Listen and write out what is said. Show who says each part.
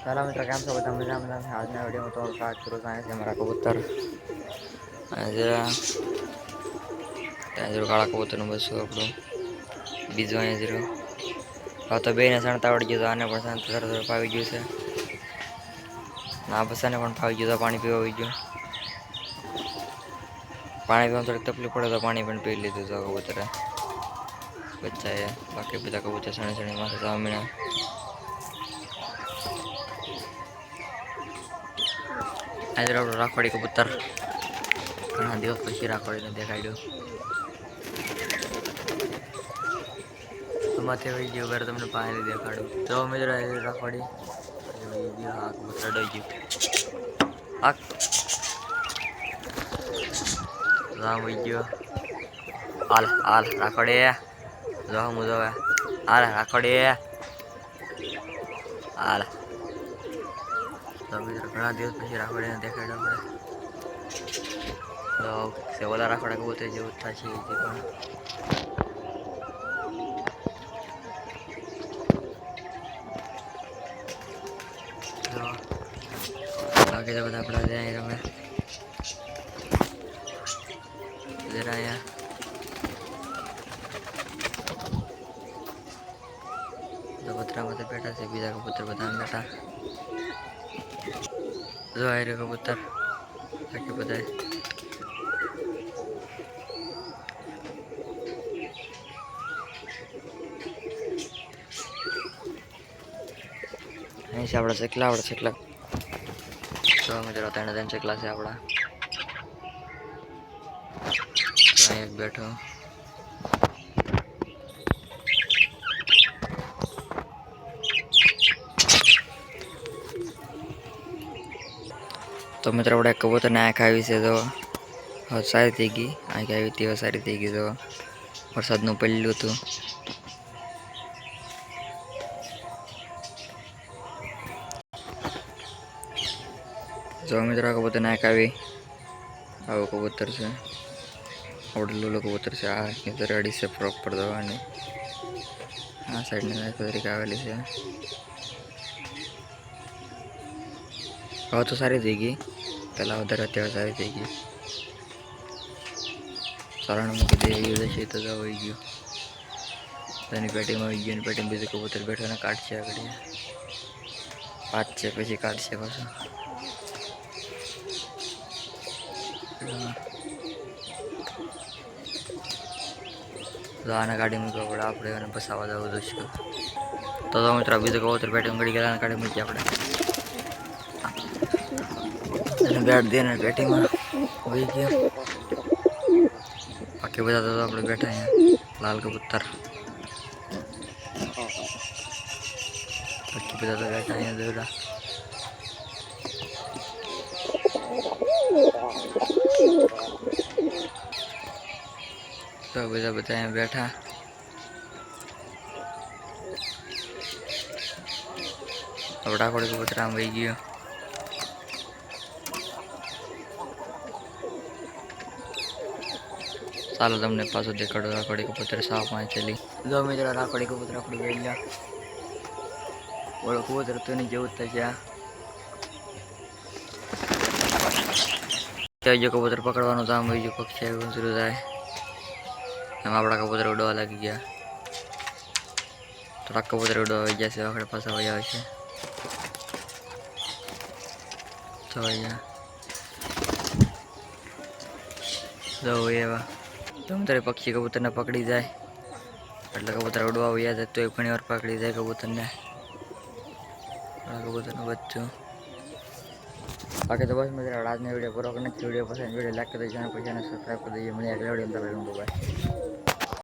Speaker 1: Hello मित्र, केम छो બધા મજામાં? આજના વિડીયોમાં તમારું સ્વાગત કરું છું. છે મારા કબૂતર ત્યાં કાળા કબૂતરનું બસ આપણું બીજું અહીંયા જરો હા તો બેને સણતા આવડી ગયું, તો આને પણ શાંત તરત ફાવી ગયું છે. ના બસાને પણ ફાવી ગયું, તો પાણી પીવા આવી ગયું. પાણી પીવામાં થોડીક તકલીફ પડે તો પાણી પણ પી લીધું તો કબૂતરે બચ્ચાએ. બાકી બધા કબૂતર સણી સણી માથે સામીના આજે આપણું રાખવાડી કબૂતર ઘણા દિવસ પછી રાખવાડીને દેખાડ્યું. માથે વહી ગયો ઘર, તમને પાણી દેખાડું તો મિત્રો રાખવાડી હા કબૂતર ડોઈ ગયું. રામ વહી ગયો. હાલ હાલ રાખોડી જો મુજો હાલ રાખોડી હાલ. તો મિત્રો ઘણા દિવસ પછી રાખોડીને દેખાડ્યો આપણે. તો સેવલા રાખોડા કબૂતર જેવું જ થશે એ પણ. બાકી તો બધા આપણા ત્યાં રમે જરા અહીંયા તો કબૂતરામાં તો બેઠા છે, બીજા કબૂતર બધા બેઠા જો આવી રહ્યો કબૂતર. બાકી બધા અહીં છે આપણા ચકલા તો મિત્રો ત્રણ ચકલા છે આપણા. તો અહીં એક બેઠો તો મિત્રો આપણે કબૂતરને આંખ આવી છે, તો સારી થઈ ગઈ. આંખ આવી હતી સારી થઈ ગઈ. તો વરસાદનું પડેલું હતું. જો મિત્રો કબૂતરને આંખ આવી. આવું કબૂતર છે, આવડું લીલું કબૂતર છે. આ રેડી છે પ્રોપર દવાની. આ સાઈડની આંખ તરીકે આવેલી છે. હવે તો સારી થઈ ગઈ, પહેલાં વધારે અત્યારે સારી થઈ ગઈ. સારણ મૂકી દે એવું છે તો હોઈ ગયું. એની પેટીમાં આવી ગયું. એની પેટીમાં બીજું કબૂતર બેઠો ને કાઢશે આગળ પાંચ છે, પછી કાઢશે પાછું. તો આને કાઢી મૂકવા પડે આપણે, અને બસાવા જવું જોઈશું. તો મિત્રો બીજું કબૂતર પેટીમાં ગળી ગયા કાઢી મૂકીએ આપણે. એને બેઠ દે ને પેટીમાં હોઈ ગયો. બાકી બધા તો આપણે બેઠા અહીંયા લાલ કબૂતર. બાકી બધા તો બેઠા અહીંયા દોરા. તો બધા અહીંયા બેઠા. આપણા કોઈ કબૂતર આમ વહી ગયો. ચાલો તમને પાછું દેખાડો રાખોડી કબૂતર સાફ માં ચલી. જો મિત્રો રાખોડી કબૂતર આપણી ગઈ ગયા. ઓળો કબૂતર તો એની જેવું જ થશે. ત્યાં જો કબૂતર પકડવાનું કામ હોય ગયું, પક્ષી આવ્યું શરૂ થાય એમ આપણા કબૂતર ઉડવા લાગી ગયા. થોડાક કબૂતર ઉડવા આવી ગયા છે, આપણે પાછા વહી આવે છે. તો અહીંયા જો એવા ત્યારે પક્ષી કબૂતરને પકડી જાય એટલે કબૂતર ઉડવા વયા જાય, તો એ ઘણી વાર પકડી જાય કબૂતરને. કબૂતરનું બચ્ચું. બાકી તો બસ મિત્રો આજનો વિડીયો પૂરો કરીને વિડીયો પસંદ વિડીયો લાઈક કરી દેજો, અને પછી સબસ્ક્રાઈબ કરી દેજો. મળીએ આગળ વિડીયો.